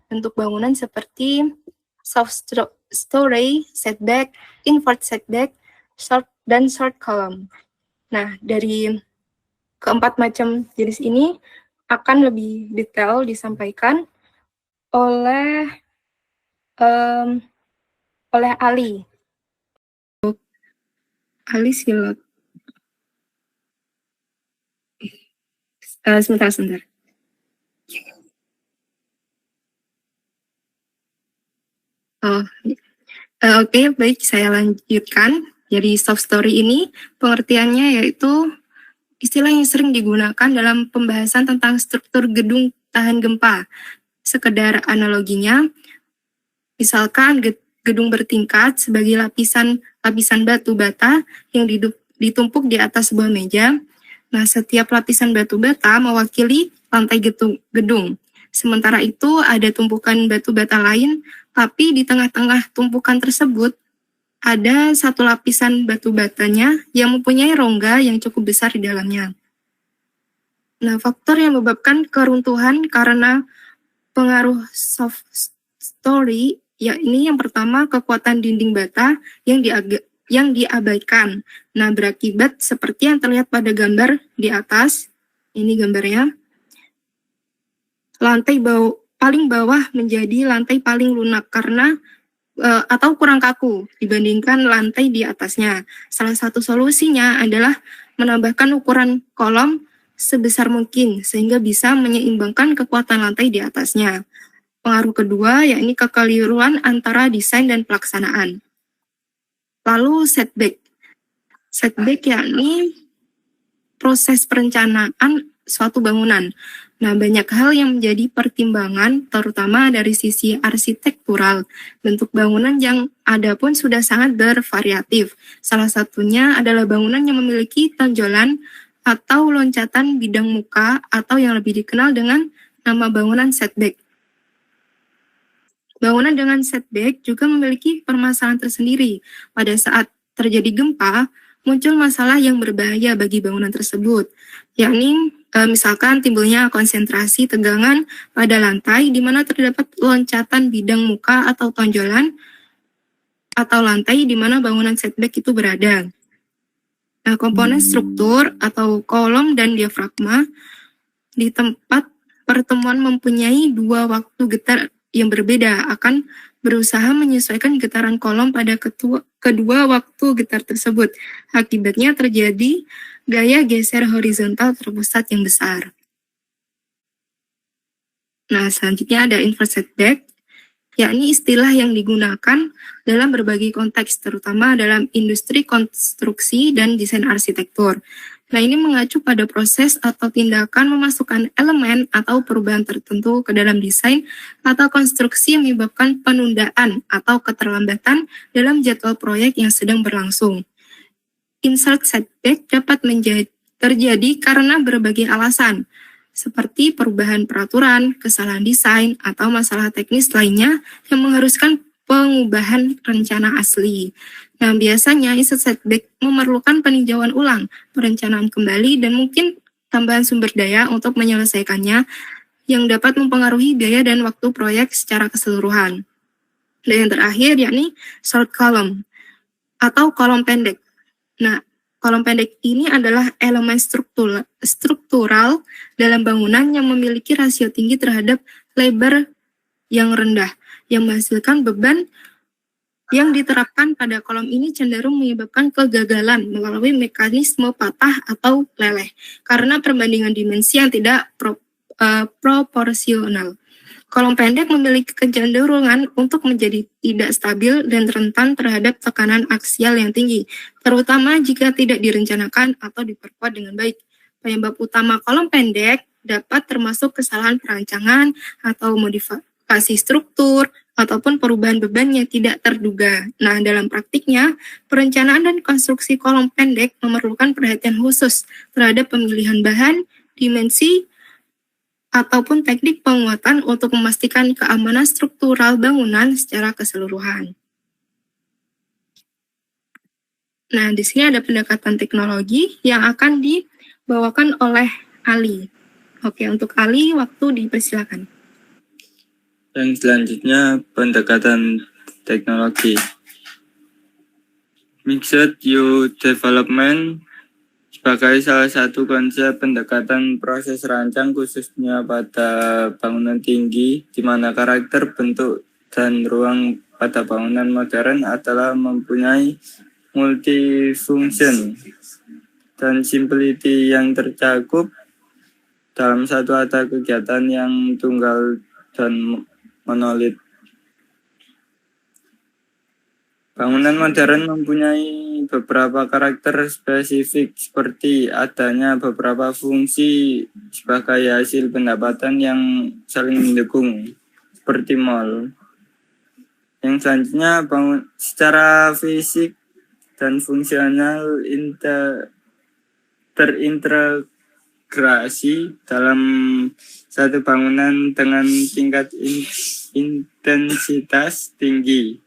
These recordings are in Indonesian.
bentuk bangunan seperti soft story, setback, invert setback, short column. Nah, dari keempat macam jenis ini akan lebih detail disampaikan oleh Ali. Ali silot. Sebentar. Oke, baik, saya lanjutkan. Jadi soft story ini pengertiannya yaitu istilah yang sering digunakan dalam pembahasan tentang struktur gedung tahan gempa. Sekedar analoginya, misalkan gedung bertingkat sebagai lapisan batu bata yang ditumpuk di atas sebuah meja. Nah, setiap lapisan batu bata mewakili lantai gedung. Sementara itu ada tumpukan batu bata lain, tapi di tengah-tengah tumpukan tersebut ada satu lapisan batu batanya yang mempunyai rongga yang cukup besar di dalamnya. Nah, faktor yang menyebabkan keruntuhan karena pengaruh soft story, yakni yang pertama kekuatan dinding bata yang diabaikan. Nah, berakibat seperti yang terlihat pada gambar di atas. Ini gambarnya. Lantai paling bawah menjadi lantai paling lunak karena atau kurang kaku dibandingkan lantai di atasnya. Salah satu solusinya adalah menambahkan ukuran kolom sebesar mungkin sehingga bisa menyeimbangkan kekuatan lantai di atasnya. Pengaruh kedua yakni kekeliruan antara desain dan pelaksanaan. Lalu setback. Setback yakni proses perencanaan suatu bangunan. Nah, banyak hal yang menjadi pertimbangan, terutama dari sisi arsitektural. Bentuk bangunan yang ada pun sudah sangat bervariatif. Salah satunya adalah bangunan yang memiliki tonjolan atau loncatan bidang muka atau yang lebih dikenal dengan nama bangunan setback. Bangunan dengan setback juga memiliki permasalahan tersendiri. Pada saat terjadi gempa, muncul masalah yang berbahaya bagi bangunan tersebut, yakni misalkan timbulnya konsentrasi tegangan pada lantai di mana terdapat loncatan bidang muka atau tonjolan atau lantai di mana bangunan setback itu berada. Nah, komponen struktur atau kolom dan diafragma di tempat pertemuan mempunyai dua waktu getar yang berbeda akan berusaha menyesuaikan getaran kolom pada kedua waktu getar tersebut. Akibatnya terjadi gaya geser horizontal terpusat yang besar. Nah, selanjutnya ada invert setback, yakni istilah yang digunakan dalam berbagai konteks, terutama dalam industri konstruksi dan desain arsitektur. Nah, ini mengacu pada proses atau tindakan memasukkan elemen atau perubahan tertentu ke dalam desain atau konstruksi yang menyebabkan penundaan atau keterlambatan dalam jadwal proyek yang sedang berlangsung. Invert setback dapat terjadi karena berbagai alasan, seperti perubahan peraturan, kesalahan desain, atau masalah teknis lainnya yang mengharuskan pengubahan rencana asli. Nah, biasanya invert setback memerlukan peninjauan ulang, perencanaan kembali, dan mungkin tambahan sumber daya untuk menyelesaikannya yang dapat mempengaruhi biaya dan waktu proyek secara keseluruhan. Dan yang terakhir yakni short column atau kolom pendek. Nah, kolom pendek ini adalah elemen struktural dalam bangunan yang memiliki rasio tinggi terhadap lebar yang rendah, yang menghasilkan beban yang diterapkan pada kolom ini cenderung menyebabkan kegagalan melalui mekanisme patah atau leleh karena perbandingan dimensi yang tidak proporsional. Kolom pendek memiliki kecenderungan untuk menjadi tidak stabil dan rentan terhadap tekanan aksial yang tinggi, terutama jika tidak direncanakan atau diperkuat dengan baik. Penyebab utama kolom pendek dapat termasuk kesalahan perancangan atau modifikasi struktur, ataupun perubahan beban yang tidak terduga. Nah, dalam praktiknya, perencanaan dan konstruksi kolom pendek memerlukan perhatian khusus terhadap pemilihan bahan, dimensi, ataupun teknik penguatan untuk memastikan keamanan struktural bangunan secara keseluruhan. Nah, di sini ada pendekatan teknologi yang akan dibawakan oleh Ali. Oke, untuk Ali, waktu dipersilakan. Yang selanjutnya pendekatan teknologi. Mixed Use Development sebagai salah satu konsep pendekatan proses rancang khususnya pada bangunan tinggi, di mana karakter bentuk dan ruang pada bangunan modern adalah mempunyai multifunction dan simplicity yang tercakup dalam satu atau kegiatan yang tunggal dan monolit. Bangunan modern mempunyai beberapa karakter spesifik seperti adanya beberapa fungsi sebagai hasil pendapatan yang saling mendukung, seperti mall. Yang selanjutnya, secara fisik dan fungsional terintegrasi dalam satu bangunan dengan tingkat intensitas tinggi,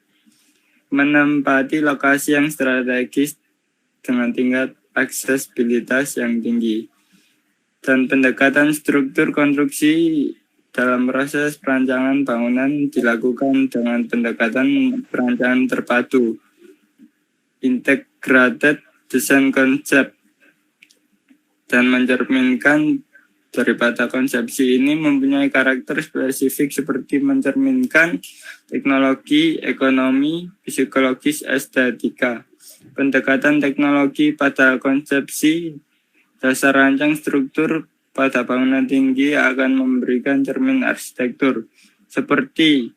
menempati lokasi yang strategis dengan tingkat aksesibilitas yang tinggi, dan pendekatan struktur konstruksi dalam proses perancangan bangunan dilakukan dengan pendekatan perancangan terpadu, integrated design concept, dan mencerminkan daripada konsepsi ini mempunyai karakter spesifik seperti mencerminkan teknologi, ekonomi, psikologis, estetika. Pendekatan teknologi pada konsepsi dasar rancang struktur pada bangunan tinggi akan memberikan cermin arsitektur, seperti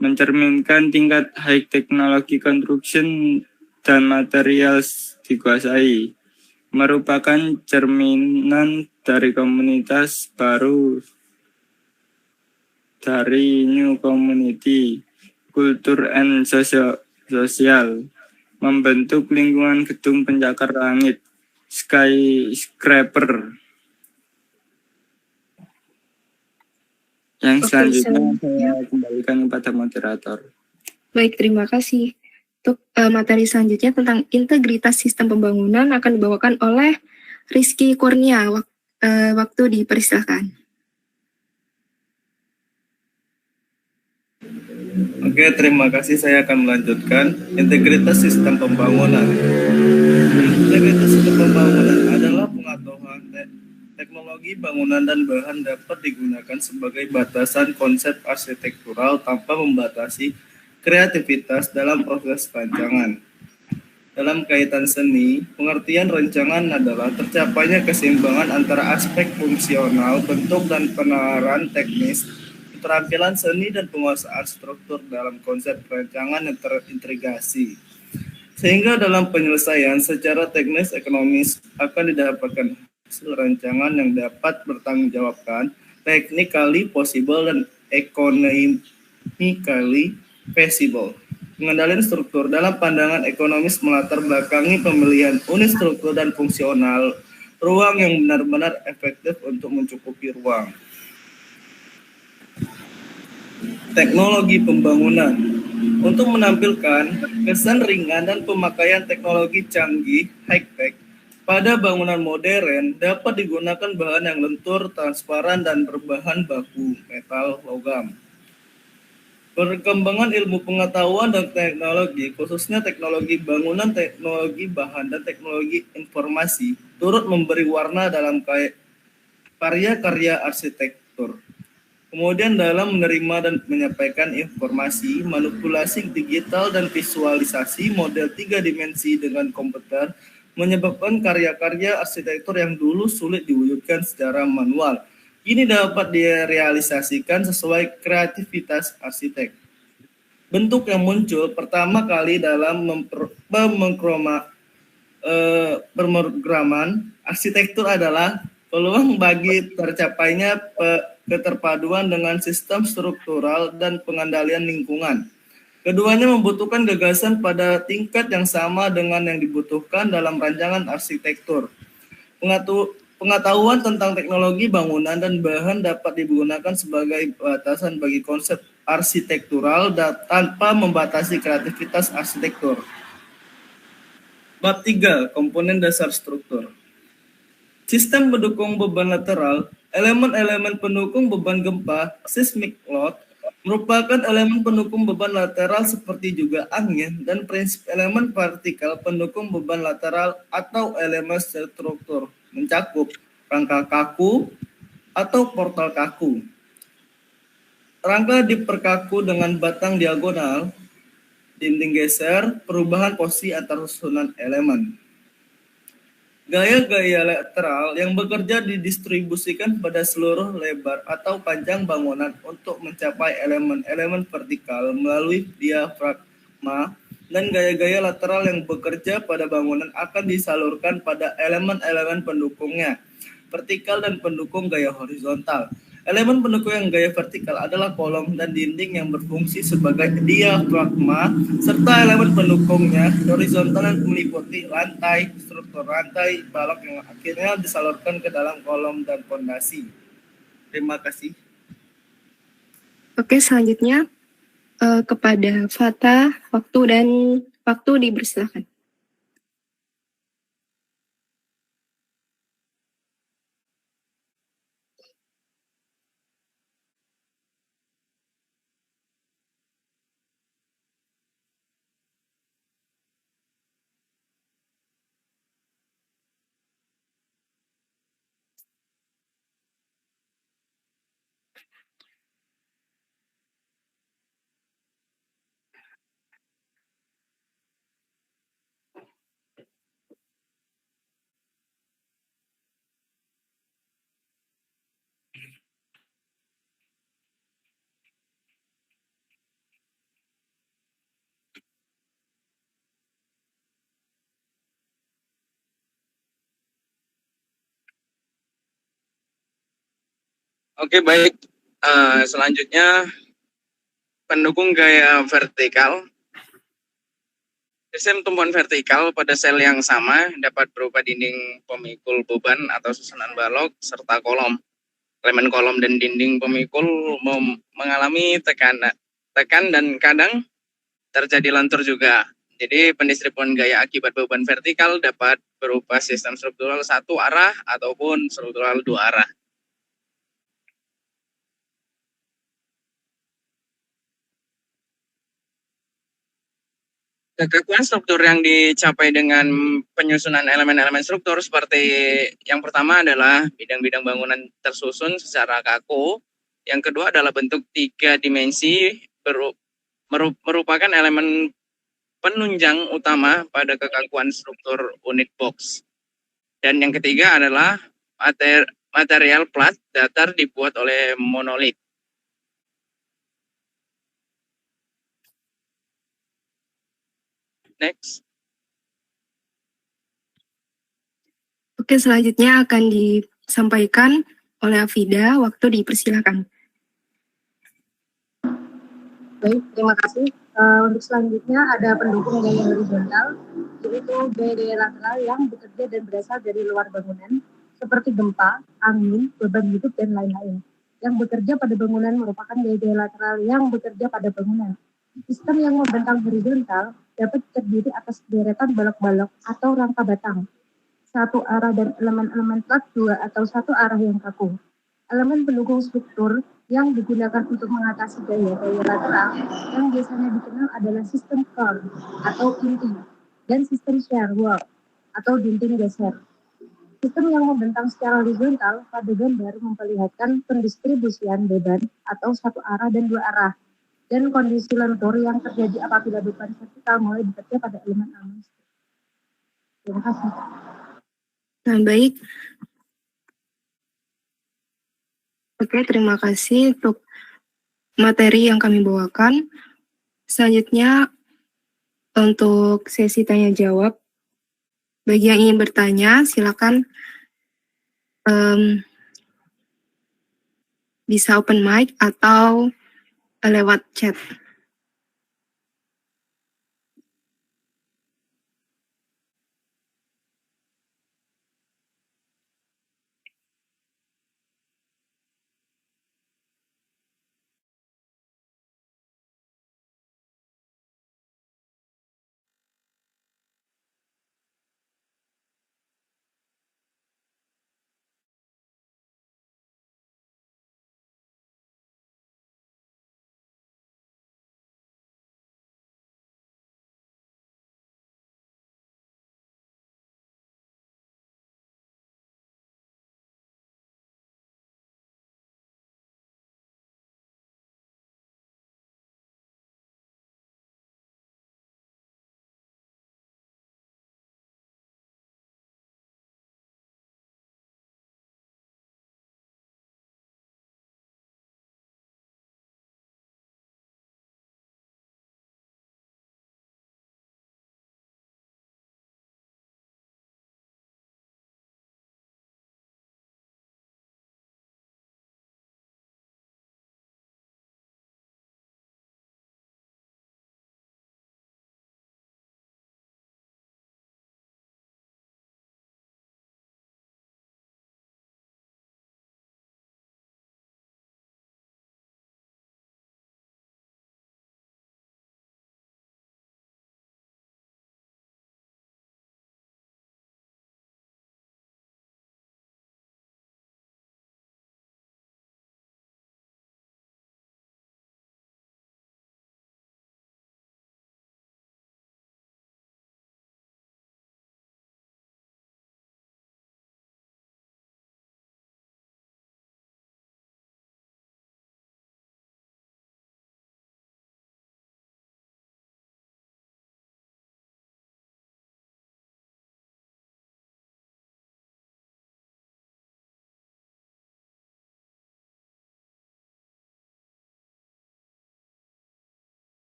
mencerminkan tingkat high teknologi construction dan material dikuasai, merupakan cerminan dari komunitas baru, dari new community, kultur and sosial, membentuk lingkungan gedung pencakar langit, skyscraper. Yang selanjutnya saya kembalikan kepada moderator. Baik, terima kasih. Untuk materi selanjutnya tentang integritas sistem pembangunan akan dibawakan oleh Rizky Kurnia. Waktu dipersilakan. Oke, terima kasih. Saya akan melanjutkan integritas sistem pembangunan. Integritas sistem pembangunan adalah pengetahuan teknologi bangunan dan bahan dapat digunakan sebagai batasan konsep arsitektural tanpa membatasi kreativitas dalam proses rancangan. Dalam kaitan seni, pengertian rancangan adalah tercapainya keseimbangan antara aspek fungsional, bentuk, dan penalaran teknis, keterampilan seni, dan penguasaan struktur dalam konsep rancangan yang terintegrasi. Sehingga dalam penyelesaian secara teknis ekonomis akan didapatkan hasil rancangan yang dapat bertanggungjawabkan, technically possible, dan economically feasible. Pengendalian struktur dalam pandangan ekonomis melatar belakangi pemilihan unit struktur dan fungsional ruang yang benar-benar efektif untuk mencukupi ruang. Teknologi pembangunan untuk menampilkan kesan ringan dan pemakaian teknologi canggih high-tech pada bangunan modern dapat digunakan bahan yang lentur, transparan, dan berbahan baku metal logam. Perkembangan ilmu pengetahuan dan teknologi, khususnya teknologi bangunan, teknologi bahan, dan teknologi informasi, turut memberi warna dalam karya-karya arsitektur. Kemudian dalam menerima dan menyampaikan informasi, manipulasi digital, dan visualisasi model 3 dimensi dengan komputer menyebabkan karya-karya arsitektur yang dulu sulit diwujudkan secara manual ini dapat direalisasikan sesuai kreativitas arsitek. Bentuk yang muncul pertama kali dalam pemrograman arsitektur adalah peluang bagi tercapainya keterpaduan dengan sistem struktural dan pengendalian lingkungan. Keduanya membutuhkan gagasan pada tingkat yang sama dengan yang dibutuhkan dalam rancangan arsitektur. Pengetahuan tentang teknologi bangunan dan bahan dapat digunakan sebagai batasan bagi konsep arsitektural tanpa membatasi kreativitas arsitektur. Bab 3. Komponen dasar struktur. Sistem pendukung beban lateral, elemen-elemen pendukung beban gempa, seismic load, merupakan elemen pendukung beban lateral seperti juga angin dan prinsip elemen vertikal pendukung beban lateral atau elemen struktur mencakup rangka kaku atau portal kaku. Rangka diperkaku dengan batang diagonal, dinding geser, perubahan posisi antar susunan elemen. Gaya-gaya lateral yang bekerja didistribusikan pada seluruh lebar atau panjang bangunan untuk mencapai elemen-elemen vertikal melalui diafragma, dan gaya-gaya lateral yang bekerja pada bangunan akan disalurkan pada elemen-elemen pendukungnya, vertikal dan pendukung gaya horizontal. Elemen pendukung yang gaya vertikal adalah kolom dan dinding yang berfungsi sebagai diafragma, serta elemen pendukungnya horizontal yang meliputi lantai, struktur rantai, balok yang akhirnya disalurkan ke dalam kolom dan fondasi. Terima kasih. Oke, selanjutnya kepada Fata, waktu dipersilakan. Oke, baik. Selanjutnya, pendukung gaya vertikal. Sistem tumpuan vertikal pada sel yang sama dapat berupa dinding pemikul beban atau susunan balok serta kolom. Elemen kolom dan dinding pemikul mengalami tekan dan kadang terjadi lentur juga. Jadi pendistribusian gaya akibat beban vertikal dapat berupa sistem struktural satu arah ataupun struktural dua arah. Kekakuan struktur yang dicapai dengan penyusunan elemen-elemen struktur seperti yang pertama adalah bidang-bidang bangunan tersusun secara kaku. Yang kedua adalah bentuk tiga dimensi merupakan elemen penunjang utama pada kekakuan struktur unit box. Dan yang ketiga adalah material plat datar dibuat oleh monolit. Next. Oke, selanjutnya akan disampaikan oleh Afida. Waktu dipersilakan. Baik, terima kasih. Untuk selanjutnya ada pendukung gaya horizontal, yaitu gaya lateral yang bekerja dan berasal dari luar bangunan, seperti gempa, angin, beban hidup, dan lain-lain. Yang bekerja pada bangunan merupakan gaya lateral yang bekerja pada bangunan. Sistem yang membentang horizontal dapat terdiri atas deretan balok-balok atau rangka batang, satu arah dan elemen-elemen plat dua atau satu arah yang kaku. Elemen pendukung struktur yang digunakan untuk mengatasi gaya-gaya lateral yang biasanya dikenal adalah sistem core atau inti dan sistem shear wall atau dinding geser. Sistem yang membentang secara horizontal pada gambar memperlihatkan pendistribusian beban atau satu arah dan dua arah, dan kondisi lentur yang terjadi apabila beban vertikal mulai bekerja pada elemen-elemen. Terima kasih. Nah, baik. Oke, terima kasih untuk materi yang kami bawakan. Selanjutnya, untuk sesi tanya jawab. Bagi yang ingin bertanya, silakan bisa open mic atau lewat chat.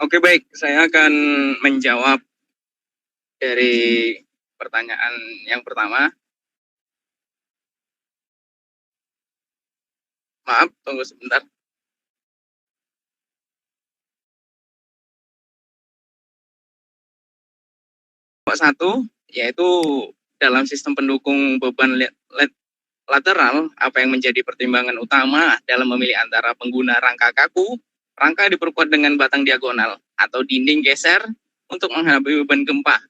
Oke, baik, saya akan menjawab dari pertanyaan yang pertama. Maaf, tunggu sebentar. Satu, yaitu dalam sistem pendukung beban lateral, apa yang menjadi pertimbangan utama dalam memilih antara pengguna rangka kaku, rangka diperkuat dengan batang diagonal, atau dinding geser untuk menghadapi beban gempa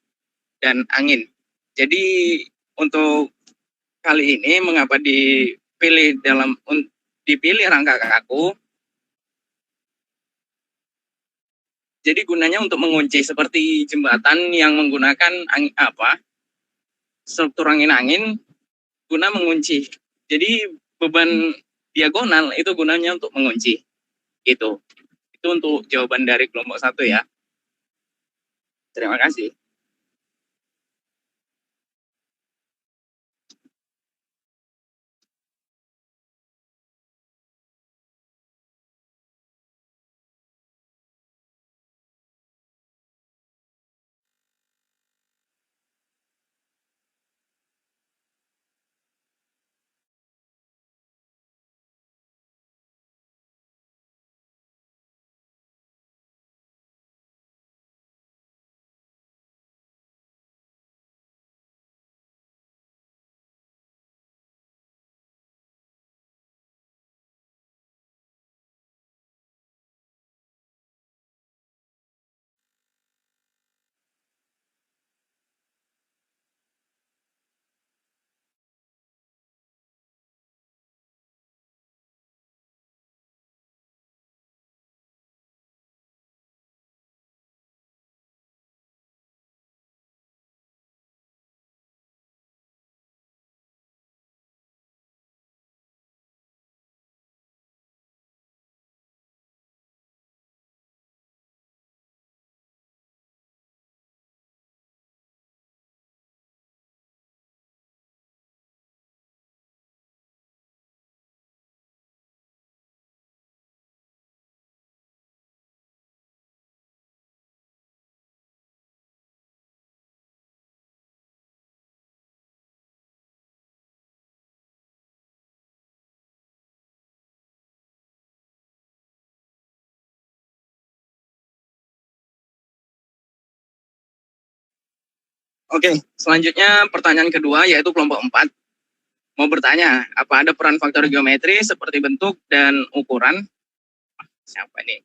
dan angin. Jadi untuk kali ini mengapa dipilih rangka kaku? Jadi gunanya untuk mengunci seperti jembatan yang menggunakan struktur angin-angin guna mengunci. Jadi beban diagonal itu gunanya untuk mengunci. Itu untuk jawaban dari kelompok 1 ya. Terima kasih. Oke, selanjutnya pertanyaan kedua yaitu kelompok 4. Mau bertanya, apa ada peran faktor geometri seperti bentuk dan ukuran? Siapa ini?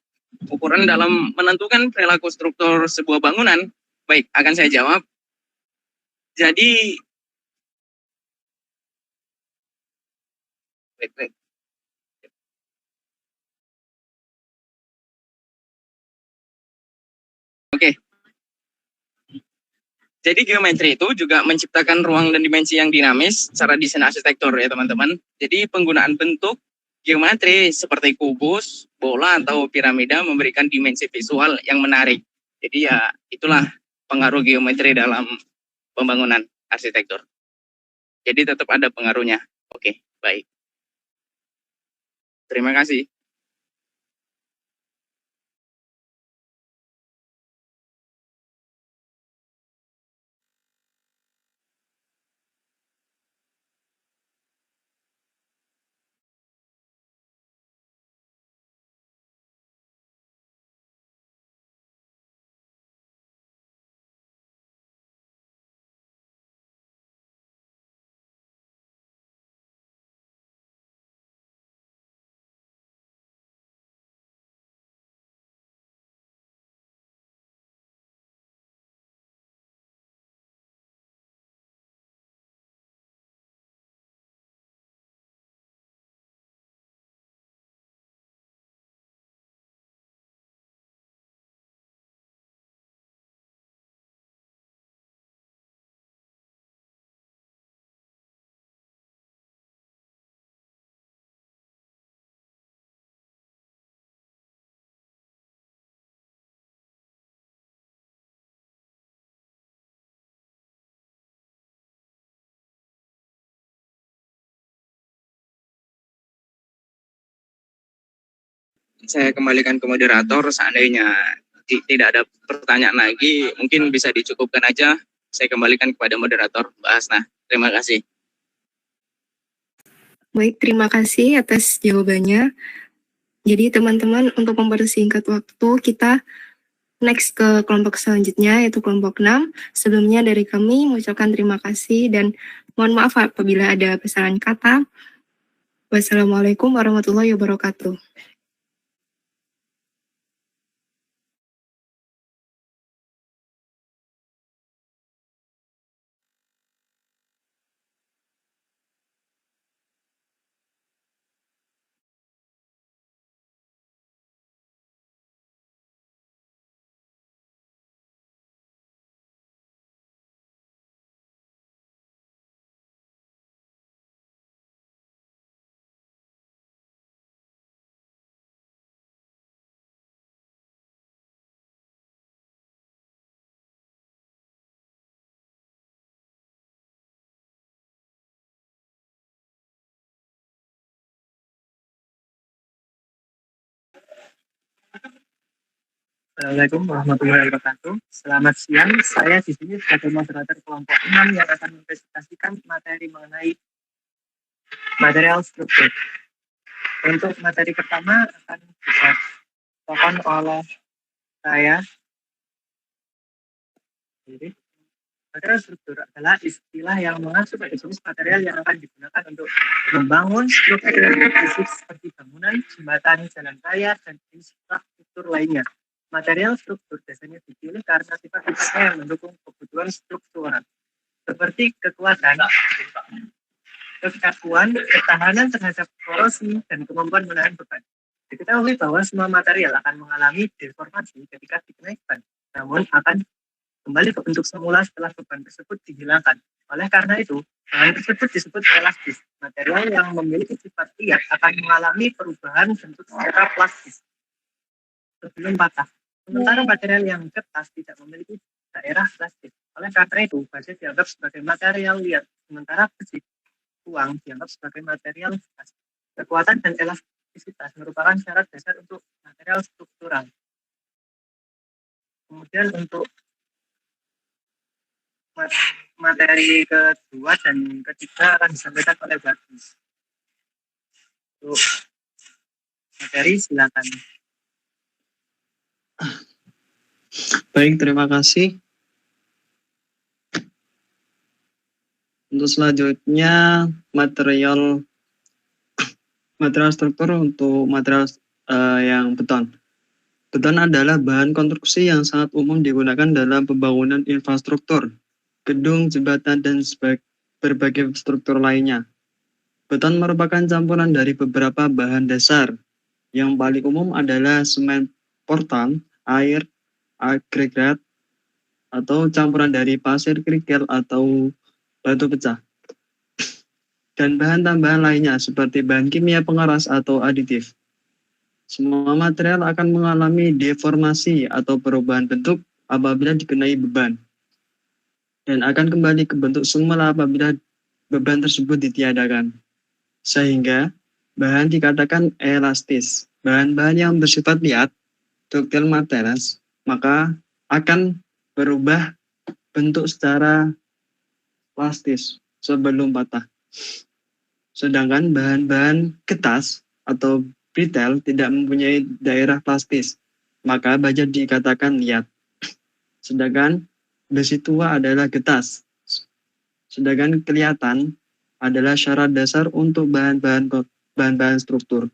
Ukuran dalam menentukan perilaku struktur sebuah bangunan? Baik, akan saya jawab. Jadi, Oke. Jadi geometri itu juga menciptakan ruang dan dimensi yang dinamis secara desain arsitektur ya teman-teman. Jadi penggunaan bentuk geometri seperti kubus, bola, atau piramida memberikan dimensi visual yang menarik. Jadi ya itulah pengaruh geometri dalam pembangunan arsitektur. Jadi tetap ada pengaruhnya. Oke, baik. Terima kasih. Saya kembalikan ke moderator seandainya tidak ada pertanyaan lagi, mungkin bisa dicukupkan aja. Saya kembalikan kepada moderator Mbak Hasna. Terima kasih. Baik, terima kasih atas jawabannya. Jadi teman-teman, untuk mempersingkat waktu, kita next ke kelompok selanjutnya, yaitu kelompok 6. Sebelumnya dari kami mengucapkan terima kasih dan mohon maaf apabila ada kesalahan kata. Wassalamualaikum warahmatullahi wabarakatuh. Assalamualaikum warahmatullahi wabarakatuh. Selamat siang, saya di sini sebagai moderator kelompok 6 yang akan mempresentasikan materi mengenai material struktur. Untuk materi pertama akan disampaikan oleh saya. Jadi, material struktur adalah istilah yang mengacu pada jenis material yang akan digunakan untuk membangun struktur fisik seperti bangunan, jembatan, jalan raya, dan infrastruktur lainnya. Material struktur biasanya dipilih karena sifat-sifatnya yang mendukung kebutuhan struktural, seperti kekuatan, kekakuan, ketahanan terhadap korosi, dan kemampuan menahan beban. Diketahui bahwa semua material akan mengalami deformasi ketika dikenai beban, namun akan kembali ke bentuk semula setelah beban tersebut dihilangkan. Oleh karena itu, bahan tersebut disebut elastis. Material yang memiliki sifat liat akan mengalami perubahan bentuk secara plastis sebelum patah. Sementara material yang kertas tidak memiliki daerah plastik. Oleh karena itu, baja dianggap sebagai material liat, sementara besi uang dianggap sebagai material keras. Kekuatan dan elastisitas merupakan syarat dasar untuk material struktural. Kemudian untuk materi kedua dan ketiga akan disampaikan oleh Bagus. Untuk materi silakan. Baik, terima kasih. Untuk selanjutnya material struktur untuk material yang beton. Beton adalah bahan konstruksi yang sangat umum digunakan dalam pembangunan infrastruktur, gedung, jembatan, dan berbagai struktur lainnya. Beton merupakan campuran dari beberapa bahan dasar. Yang paling umum adalah semen portland, air, agregat, atau campuran dari pasir, kerikil, atau batu pecah. Dan bahan tambahan lainnya seperti bahan kimia pengeras atau aditif. Semua material akan mengalami deformasi atau perubahan bentuk apabila dikenai beban. Dan akan kembali ke bentuk semula apabila beban tersebut ditiadakan. Sehingga bahan dikatakan elastis. Bahan-bahan yang bersifat liat, ductile materials, maka akan berubah bentuk secara plastis sebelum patah. Sedangkan bahan-bahan kertas atau brittle tidak mempunyai daerah plastis, maka baja dikatakan liat. Sedangkan besi tua adalah getas. Sedangkan kelihatan adalah syarat dasar untuk bahan-bahan struktur.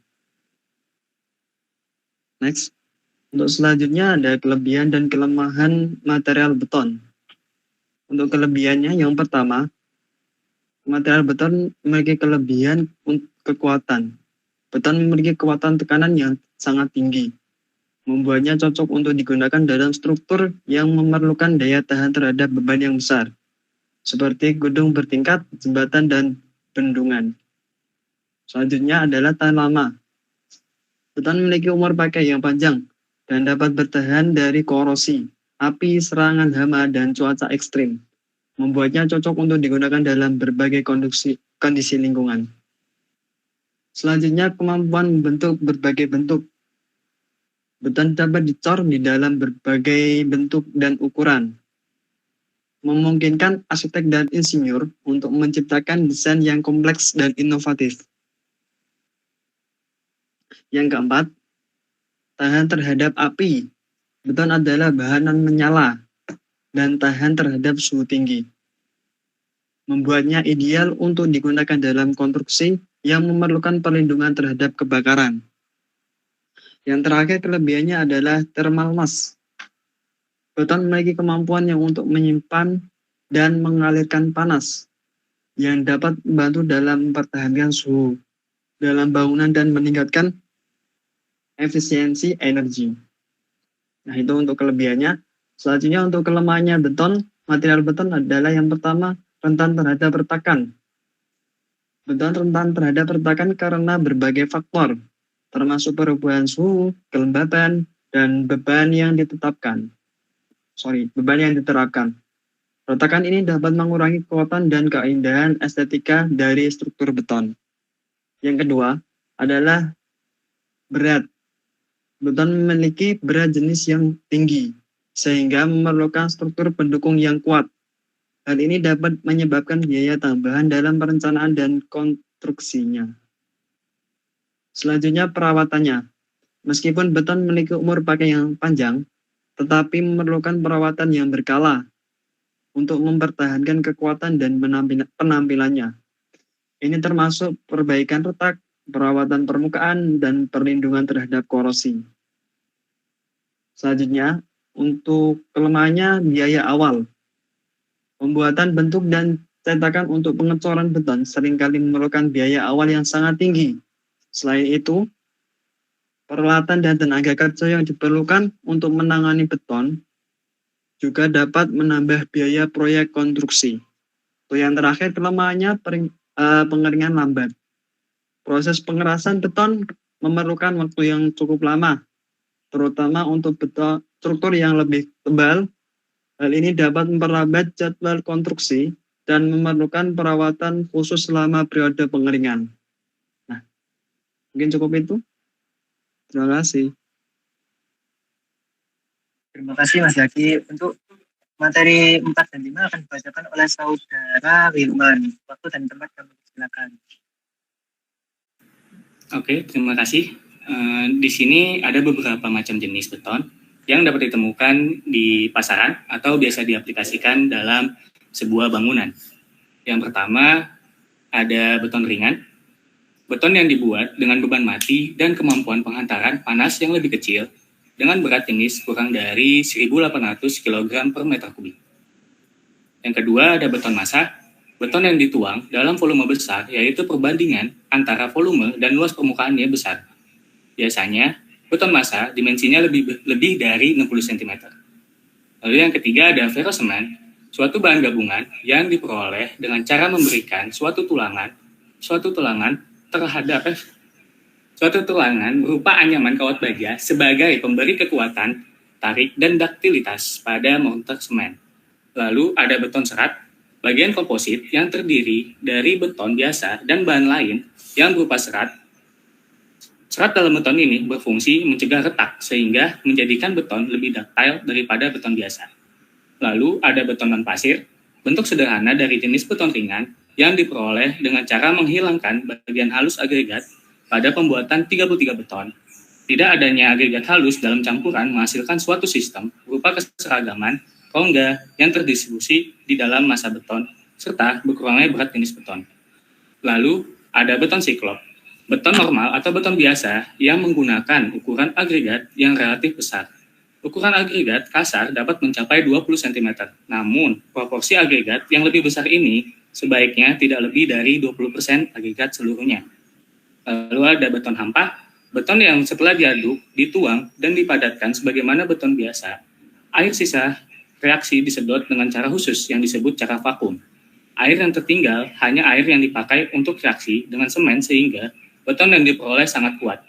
Next. Untuk selanjutnya ada kelebihan dan kelemahan material beton. Untuk kelebihannya yang pertama, material beton memiliki kelebihan kekuatan. Beton memiliki kekuatan tekanan yang sangat tinggi, membuatnya cocok untuk digunakan dalam struktur yang memerlukan daya tahan terhadap beban yang besar, seperti gedung bertingkat, jembatan, dan bendungan. Selanjutnya adalah tahan lama. Beton memiliki umur pakai yang panjang, dan dapat bertahan dari korosi, api, serangan hama, dan cuaca ekstrim. Membuatnya cocok untuk digunakan dalam berbagai kondisi lingkungan. Selanjutnya, kemampuan membentuk berbagai bentuk. Beton dapat dicor di dalam berbagai bentuk dan ukuran, memungkinkan arsitek dan insinyur untuk menciptakan desain yang kompleks dan inovatif. Yang keempat, tahan terhadap api. Beton adalah bahan non menyala dan tahan terhadap suhu tinggi, membuatnya ideal untuk digunakan dalam konstruksi yang memerlukan perlindungan terhadap kebakaran. Yang terakhir, kelebihannya adalah thermal mass. Beton memiliki kemampuan yang untuk menyimpan dan mengalirkan panas yang dapat membantu dalam mempertahankan suhu dalam bangunan dan meningkatkan efisiensi energi. Nah, itu untuk kelebihannya. Selanjutnya untuk kelemahannya beton, material beton adalah yang pertama, rentan terhadap retakan. Beton rentan terhadap retakan karena berbagai faktor, termasuk perubahan suhu, kelembaban, dan beban yang diterapkan. Retakan ini dapat mengurangi kekuatan dan keindahan estetika dari struktur beton. Yang kedua adalah berat. Beton memiliki berat jenis yang tinggi, sehingga memerlukan struktur pendukung yang kuat. Hal ini dapat menyebabkan biaya tambahan dalam perencanaan dan konstruksinya. Selanjutnya perawatannya. Meskipun beton memiliki umur pakai yang panjang, tetapi memerlukan perawatan yang berkala untuk mempertahankan kekuatan dan penampilannya. Ini termasuk perbaikan retak, perawatan permukaan, dan perlindungan terhadap korosi. Selanjutnya, untuk kelemahannya biaya awal. Pembuatan bentuk dan cetakan untuk pengecoran beton seringkali memerlukan biaya awal yang sangat tinggi. Selain itu, peralatan dan tenaga kerja yang diperlukan untuk menangani beton juga dapat menambah biaya proyek konstruksi. Untuk yang terakhir, kelemahannya pengeringan lambat. Proses pengerasan beton memerlukan waktu yang cukup lama, terutama untuk beton struktur yang lebih tebal. Hal ini dapat memperlambat jadwal konstruksi dan memerlukan perawatan khusus selama periode pengeringan. Nah, mungkin cukup itu. Terima kasih. Terima kasih Mas Zaki. Untuk materi 4 dan 5 akan dibacakan oleh Saudara Wilman. Waktu dan tempat kami silakan. Oke, terima kasih. Di sini ada beberapa macam jenis beton yang dapat ditemukan di pasaran atau biasa diaplikasikan dalam sebuah bangunan. Yang pertama ada beton ringan. Beton yang dibuat dengan beban mati dan kemampuan penghantaran panas yang lebih kecil dengan berat jenis kurang dari 1.800 kg per meter kubik. Yang kedua ada beton massa. Beton yang dituang dalam volume besar, yaitu perbandingan antara volume dan luas permukaannya besar. Biasanya, beton massa dimensinya lebih dari 60 cm. Lalu yang ketiga ada ferrosemen, suatu bahan gabungan yang diperoleh dengan cara memberikan suatu tulangan berupa anyaman kawat baja sebagai pemberi kekuatan, tarik, dan daktilitas pada mortar semen. Lalu ada beton serat, bagian komposit yang terdiri dari beton biasa dan bahan lain yang berupa serat. Serat dalam beton ini berfungsi mencegah retak sehingga menjadikan beton lebih ductile daripada beton biasa. Lalu ada beton non-pasir, bentuk sederhana dari jenis beton ringan yang diperoleh dengan cara menghilangkan bagian halus agregat pada pembuatan 33 beton. Tidak adanya agregat halus dalam campuran menghasilkan suatu sistem berupa keseragaman rongga yang terdistribusi di dalam massa beton, serta berkurangnya berat jenis beton. Lalu, ada beton siklop, beton normal atau beton biasa yang menggunakan ukuran agregat yang relatif besar. Ukuran agregat kasar dapat mencapai 20 cm, namun proporsi agregat yang lebih besar ini sebaiknya tidak lebih dari 20% agregat seluruhnya. Lalu ada beton hampa, beton yang setelah diaduk, dituang, dan dipadatkan sebagaimana beton biasa. Air sisa reaksi disedot dengan cara khusus yang disebut cara vakum. Air yang tertinggal hanya air yang dipakai untuk reaksi dengan semen sehingga beton yang diperoleh sangat kuat.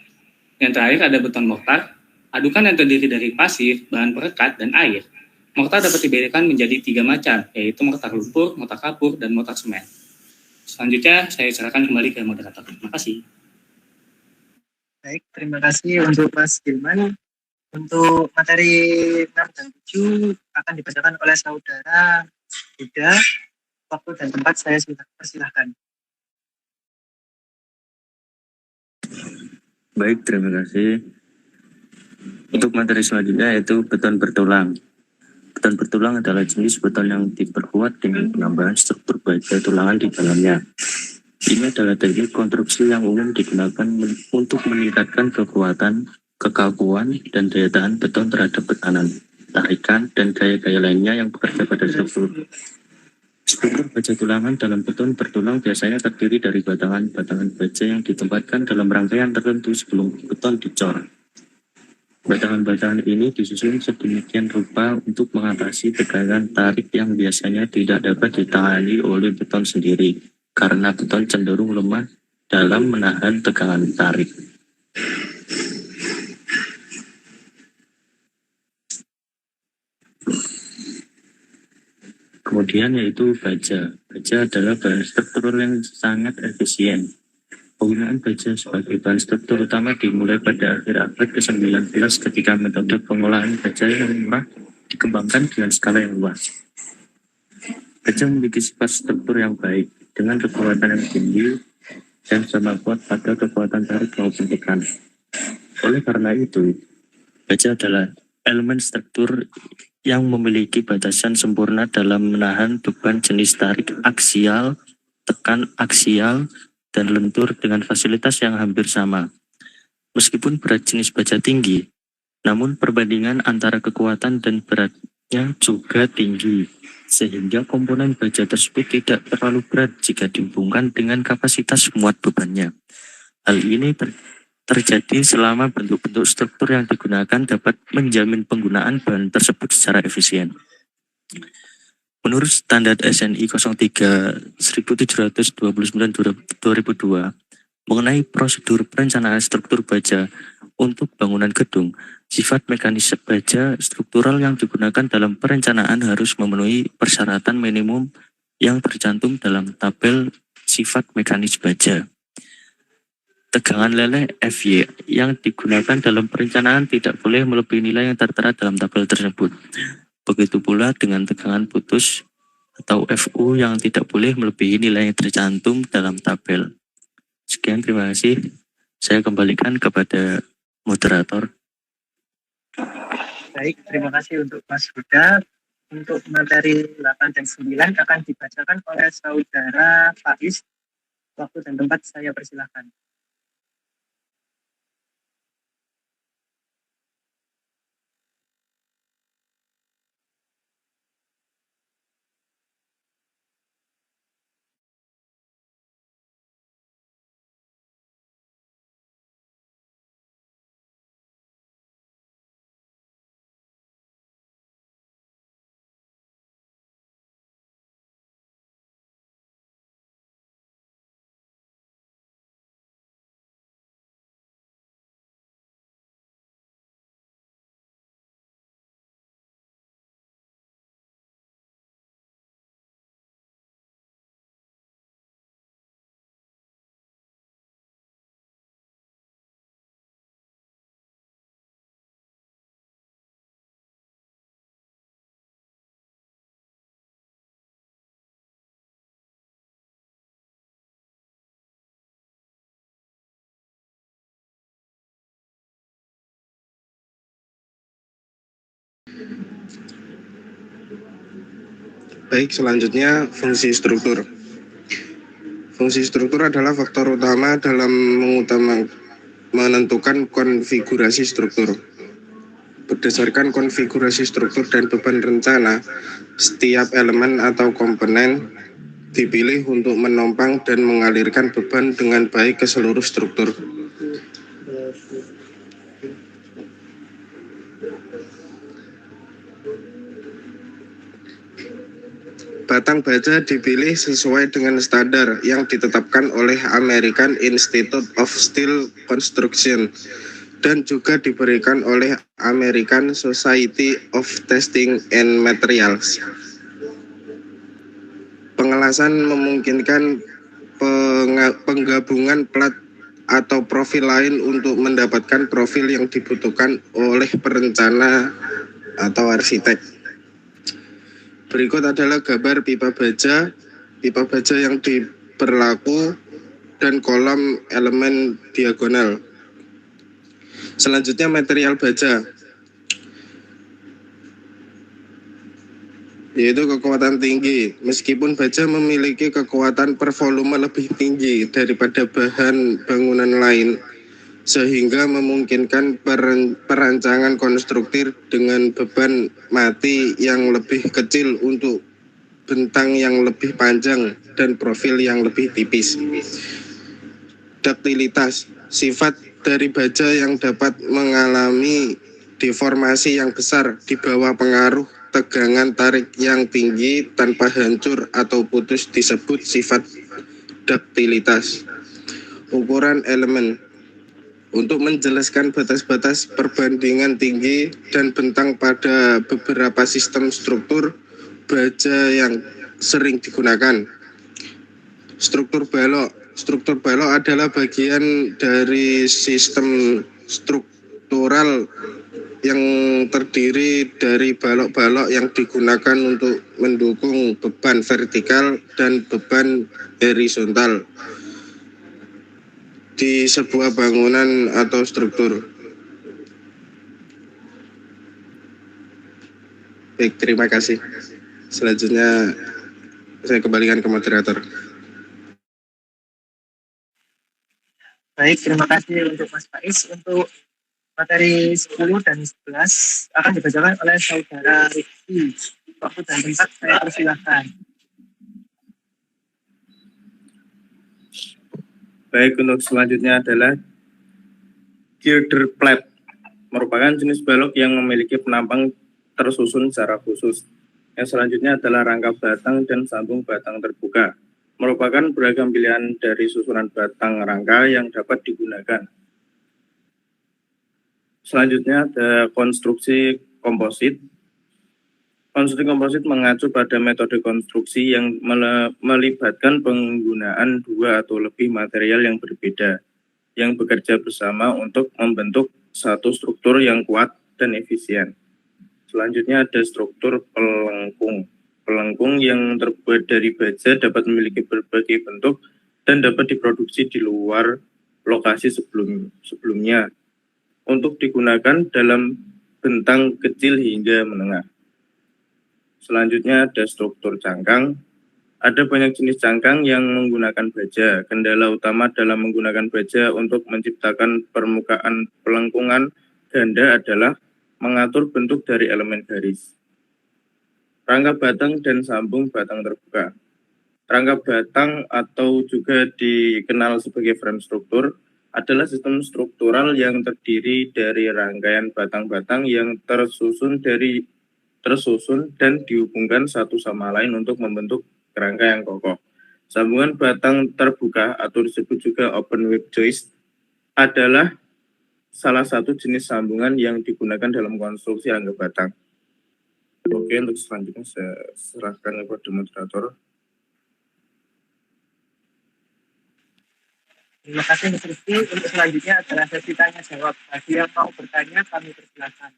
Yang terakhir ada beton mortar, adukan yang terdiri dari pasir, bahan perekat, dan air. Mortar dapat dibedakan menjadi 3 macam, yaitu mortar lumpur, mortar kapur, dan mortar semen. Selanjutnya saya serahkan kembali ke moderator. Terima kasih. Baik, terima kasih untuk Mas Gilman. Untuk materi 6 dan 7 akan dibacakan oleh saudara Yuda. Waktu dan tempat saya persilahkan. Baik, terima kasih. Untuk materi selanjutnya yaitu beton bertulang. Beton bertulang adalah jenis beton yang diperkuat dengan penambahan struktur baja tulangan di dalamnya. Ini adalah teknik konstruksi yang umum digunakan untuk meningkatkan kekuatan, kekakuan, dan daya tahan beton terhadap tekanan, tarikan, dan gaya-gaya lainnya yang bekerja pada struktur. Struktur baja tulangan dalam beton bertulang biasanya terdiri dari batangan-batangan baja yang ditempatkan dalam rangkaian tertentu sebelum beton dicor. Batangan-batangan ini disusun sedemikian rupa untuk mengatasi tekanan tarik yang biasanya tidak dapat ditangani oleh beton sendiri, karena beton cenderung lemah dalam menahan tekanan tarik. Kemudian yaitu baja. Baja adalah bahan struktural yang sangat efisien. Penggunaan baja sebagai bahan struktur utama dimulai pada akhir abad ke-19 ketika metode pengolahan baja yang murah dikembangkan dengan skala yang luas. Baja memiliki sifat struktur yang baik dengan kekuatan yang tinggi dan sama kuat pada kekuatan tarik maupun tekanan. Oleh karena itu, baja adalah elemen struktur yang memiliki batasan sempurna dalam menahan beban jenis tarik aksial, tekan aksial, dan lentur dengan fasilitas yang hampir sama. Meskipun berat jenis baja tinggi, namun perbandingan antara kekuatan dan beratnya juga tinggi, sehingga komponen baja tersebut tidak terlalu berat jika dihubungkan dengan kapasitas muat bebannya. Hal ini terjadi selama bentuk-bentuk struktur yang digunakan dapat menjamin penggunaan bahan tersebut secara efisien. Menurut standar SNI 03 1729/2002 mengenai prosedur perencanaan struktur baja untuk bangunan gedung, sifat mekanis baja struktural yang digunakan dalam perencanaan harus memenuhi persyaratan minimum yang tercantum dalam tabel sifat mekanis baja. Tegangan leleh FY yang digunakan dalam perencanaan tidak boleh melebihi nilai yang tertera dalam tabel tersebut. Begitu pula dengan tegangan putus atau FU yang tidak boleh melebihi nilai yang tercantum dalam tabel. Sekian, terima kasih. Saya kembalikan kepada moderator. Baik, terima kasih untuk Mas Huda. Untuk materi 8 dan 9 akan dibacakan oleh saudara Faiz. Waktu dan tempat saya persilahkan. Baik, selanjutnya fungsi struktur. Fungsi struktur adalah faktor utama dalam menentukan konfigurasi struktur. Berdasarkan konfigurasi struktur dan beban rencana, setiap elemen atau komponen dipilih untuk menopang dan mengalirkan beban dengan baik ke seluruh struktur. Batang baja dipilih sesuai dengan standar yang ditetapkan oleh American Institute of Steel Construction dan juga diberikan oleh American Society of Testing and Materials. Pengelasan memungkinkan penggabungan plat atau profil lain untuk mendapatkan profil yang dibutuhkan oleh perencana atau arsitek. Berikut adalah gambar pipa baja yang berlaku dan kolom elemen diagonal. Selanjutnya material baja, yaitu kekuatan tinggi. Meskipun baja memiliki kekuatan per volume lebih tinggi daripada bahan bangunan lain, sehingga memungkinkan perancangan konstruktif dengan beban mati yang lebih kecil untuk bentang yang lebih panjang dan profil yang lebih tipis. Duktilitas, sifat dari baja yang dapat mengalami deformasi yang besar di bawah pengaruh tegangan tarik yang tinggi tanpa hancur atau putus disebut sifat duktilitas. Ukuran elemen, untuk menjelaskan batas-batas perbandingan tinggi dan bentang pada beberapa sistem struktur baja yang sering digunakan. Struktur balok adalah bagian dari sistem struktural yang terdiri dari balok-balok yang digunakan untuk mendukung beban vertikal dan beban horizontal di sebuah bangunan atau struktur. Baik, terima kasih. Selanjutnya saya kembalikan ke moderator. Baik, terima kasih untuk Mas Faiz. Untuk materi 10 dan 11 akan dibacakan oleh saudara Rifki. Waktu dan tempat saya persilahkan. Baik, untuk selanjutnya adalah girder plate, merupakan jenis balok yang memiliki penampang tersusun secara khusus. Yang selanjutnya adalah rangka batang dan sambung batang terbuka, merupakan beragam pilihan dari susunan batang rangka yang dapat digunakan. Selanjutnya ada konstruksi komposit. Konstruksi komposit mengacu pada metode konstruksi yang melibatkan penggunaan dua atau lebih material yang berbeda, yang bekerja bersama untuk membentuk satu struktur yang kuat dan efisien. Selanjutnya ada struktur pelengkung. Pelengkung yang terbuat dari baja dapat memiliki berbagai bentuk dan dapat diproduksi di luar lokasi sebelumnya untuk digunakan dalam bentang kecil hingga menengah. Selanjutnya ada struktur cangkang. Ada banyak jenis cangkang yang menggunakan baja. Kendala utama dalam menggunakan baja untuk menciptakan permukaan pelengkungan ganda adalah mengatur bentuk dari elemen garis. Rangka batang dan sambung batang terbuka. Rangka batang atau juga dikenal sebagai frame struktur adalah sistem struktural yang terdiri dari rangkaian batang-batang yang tersusun dan dihubungkan satu sama lain untuk membentuk kerangka yang kokoh. Sambungan batang terbuka atau disebut juga open web joist adalah salah satu jenis sambungan yang digunakan dalam konstruksi rangka batang. Oke, untuk selanjutnya saya serahkan kepada moderator. Terima kasih Mas Rifki. Untuk selanjutnya adalah sesi tanya jawab. Bagi yang mau bertanya kami persilakan.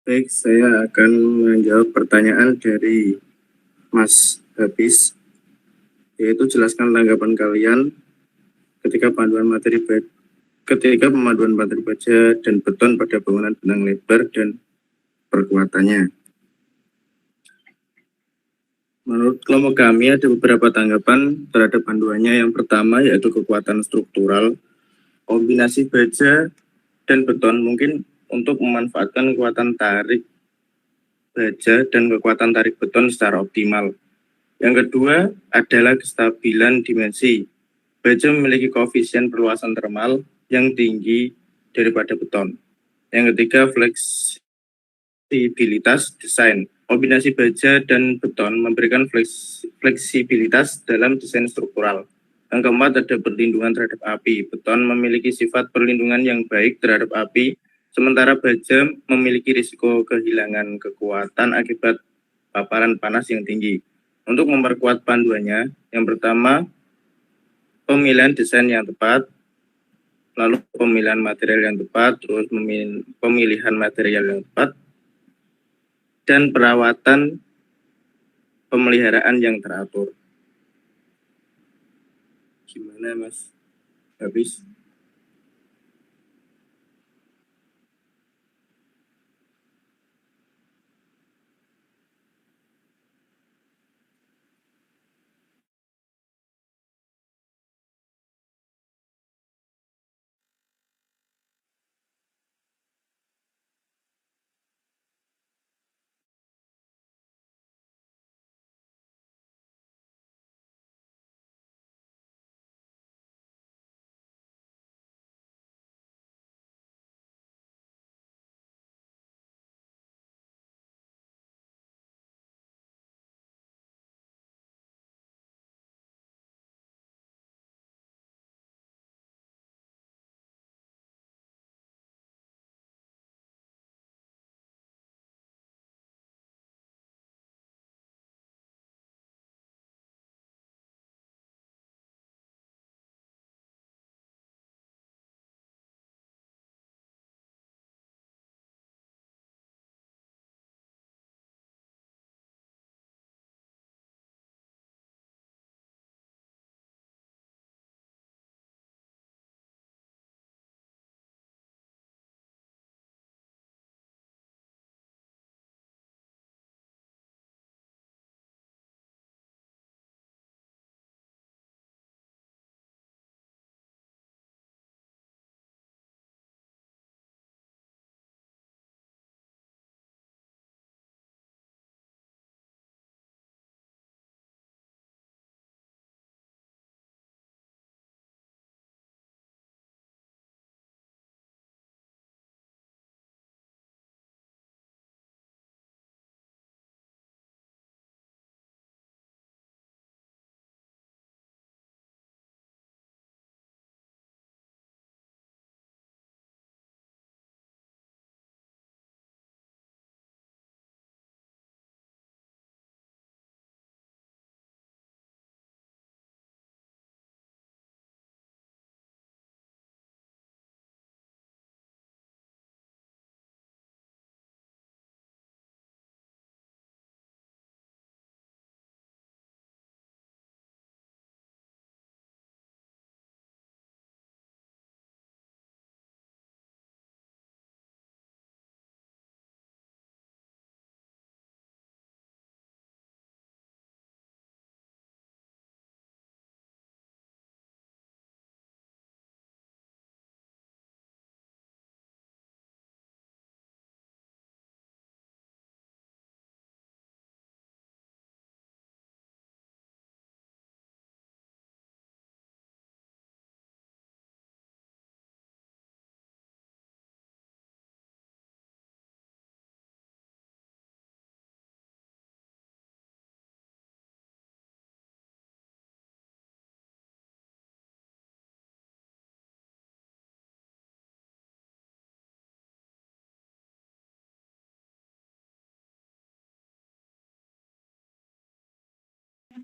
Baik, saya akan menjawab pertanyaan dari Mas Habis, yaitu jelaskan tanggapan kalian ketika pemaduan materi baja dan beton pada bangunan benang lebar dan perkuatannya. Menurut kelompok kami ada beberapa tanggapan terhadap panduannya. Yang pertama yaitu kekuatan struktural. Kombinasi baja dan beton mungkin untuk memanfaatkan kekuatan tarik baja dan kekuatan tarik beton secara optimal. Yang kedua adalah kestabilan dimensi. Baja memiliki koefisien perluasan termal yang tinggi daripada beton. Yang ketiga, fleksibilitas desain. Kombinasi baja dan beton memberikan fleksibilitas dalam desain struktural. Yang keempat ada perlindungan terhadap api. Beton memiliki sifat perlindungan yang baik terhadap api, sementara baja memiliki risiko kehilangan kekuatan akibat paparan panas yang tinggi. Untuk memperkuat panduannya, yang pertama, pemilihan desain yang tepat, lalu pemilihan material yang tepat, terus pemilihan material yang tepat, dan perawatan pemeliharaan yang teratur. Gimana Mas Habis?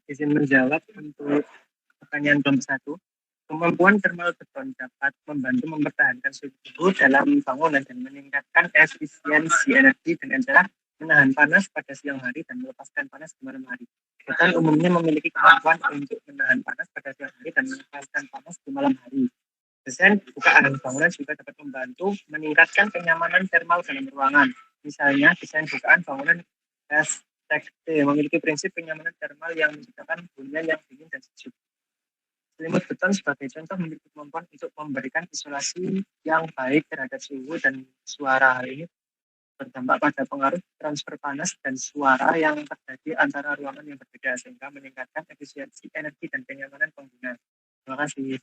Izin menjawab untuk pertanyaan kelompok 1. Kemampuan thermal beton dapat membantu mempertahankan suhu dalam bangunan dan meningkatkan efisiensi energi dengan cara menahan panas pada siang hari dan melepaskan panas di malam hari. Beton umumnya memiliki kemampuan untuk menahan panas pada siang hari dan melepaskan panas di malam hari. Desain bukaan bangunan juga dapat membantu meningkatkan kenyamanan thermal dalam ruangan. Misalnya, desain bukaan bangunan STXT memiliki prinsip kenyamanan thermal yang menciptakan hunian yang dingin dan sejuk. Selimut beton sebagai contoh memiliki kemampuan untuk memberikan isolasi yang baik terhadap suhu dan suara. Hal ini berdampak pada pengaruh transfer panas dan suara yang terjadi antara ruangan yang berbeda sehingga meningkatkan efisiensi energi dan kenyamanan pengguna. Terima kasih.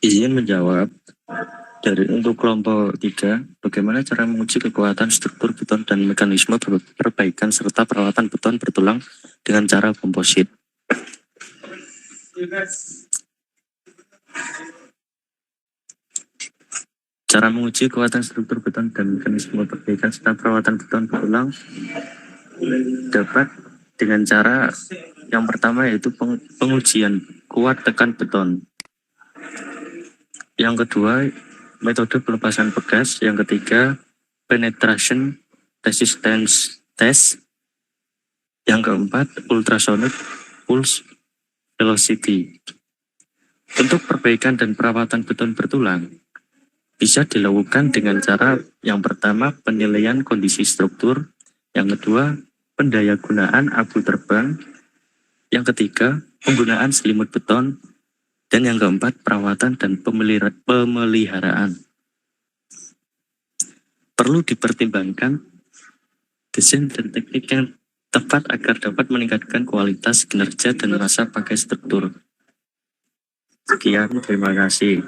Izin menjawab. Untuk kelompok 3, bagaimana cara menguji kekuatan struktur beton dan mekanisme perbaikan serta perawatan beton bertulang dengan cara komposit? Cara menguji kekuatan struktur beton dan mekanisme perbaikan serta perawatan beton bertulang dapat dengan cara yang pertama yaitu pengujian kuat tekan beton. Yang kedua, metode pelepasan pegas. Yang ketiga, penetration resistance test. Yang keempat, ultrasonic pulse velocity. Untuk perbaikan dan perawatan beton bertulang bisa dilakukan dengan cara yang pertama, penilaian kondisi struktur. Yang kedua, pendayagunaan abu terbang. Yang ketiga, penggunaan selimut beton. Dan yang keempat, perawatan dan pemeliharaan. Perlu dipertimbangkan desain dan teknik yang tepat agar dapat meningkatkan kualitas, kinerja, dan masa pakai struktur. Sekian, terima kasih.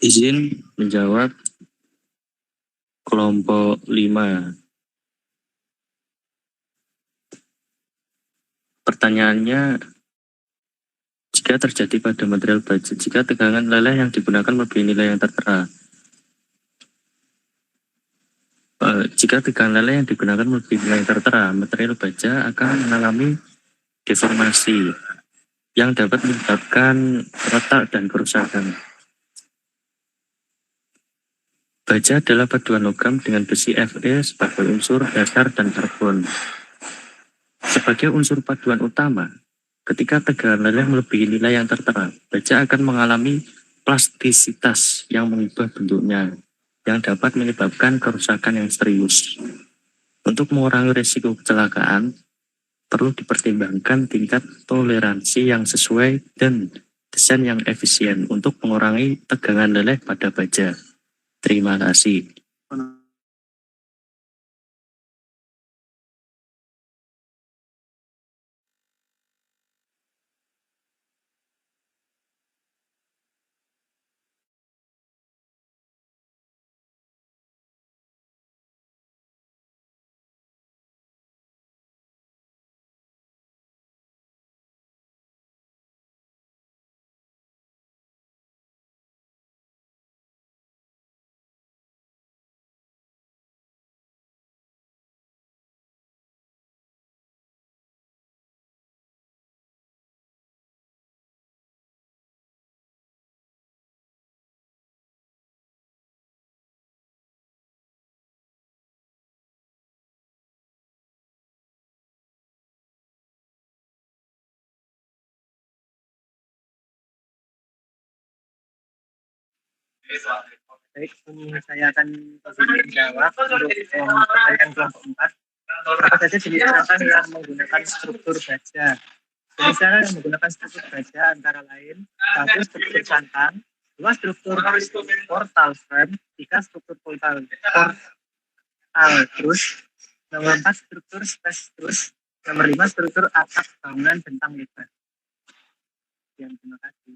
Izin menjawab kelompok 5. Pertanyaannya, jika terjadi pada material baja, jika tegangan leleh yang digunakan melebihi nilai yang tertera. Jika tegangan leleh yang digunakan melebihi nilai yang tertera, material baja akan mengalami deformasi yang dapat menyebabkan retak dan kerusakan. Baja adalah paduan logam dengan besi Fe sebagai unsur dasar dan karbon. Sebagai unsur paduan utama, ketika tegangan leleh melebihi nilai yang tertera, baja akan mengalami plastisitas yang mengubah bentuknya, yang dapat menyebabkan kerusakan yang serius. Untuk mengurangi risiko kecelakaan, perlu dipertimbangkan tingkat toleransi yang sesuai dan desain yang efisien untuk mengurangi tegangan leleh pada baja. Terima kasih. Baik, saya akan menjawab untuk pertanyaan kelompok 4. Apa saja jenis rangkang yang menggunakan struktur baja? Jenis rangkang yang menggunakan struktur baja antara lain 1. Struktur cangkang, 2. Struktur portal frame, 3. Struktur portal truss, nomor 4 struktur space truss, nomor 5 struktur atap bangunan bentang lebar. Terima kasih.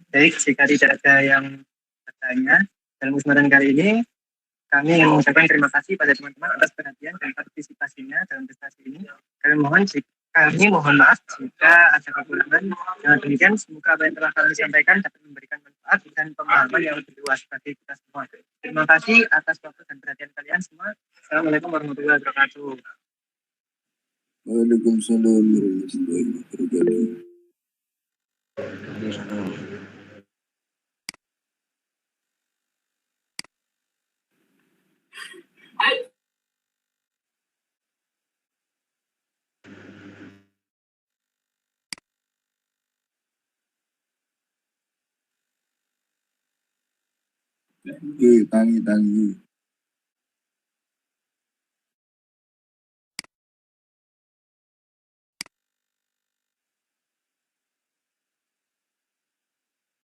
Baik, jika tidak ada yang bertanya, dalam kesempatan kali ini kami ingin mengucapkan terima kasih pada teman-teman atas perhatian dan partisipasinya dalam prestasi ini. Kami mohon maaf jika ada kekurangan. Dengan demikian, semoga apa yang telah kami sampaikan dapat memberikan manfaat dan pemahaman yang lebih luas bagi kita semua. Terima kasih atas waktu dan perhatian kalian semua. Assalamualaikum warahmatullahi wabarakatuh. Waalaikumsalam warahmatullahi wabarakatuh. Tangi.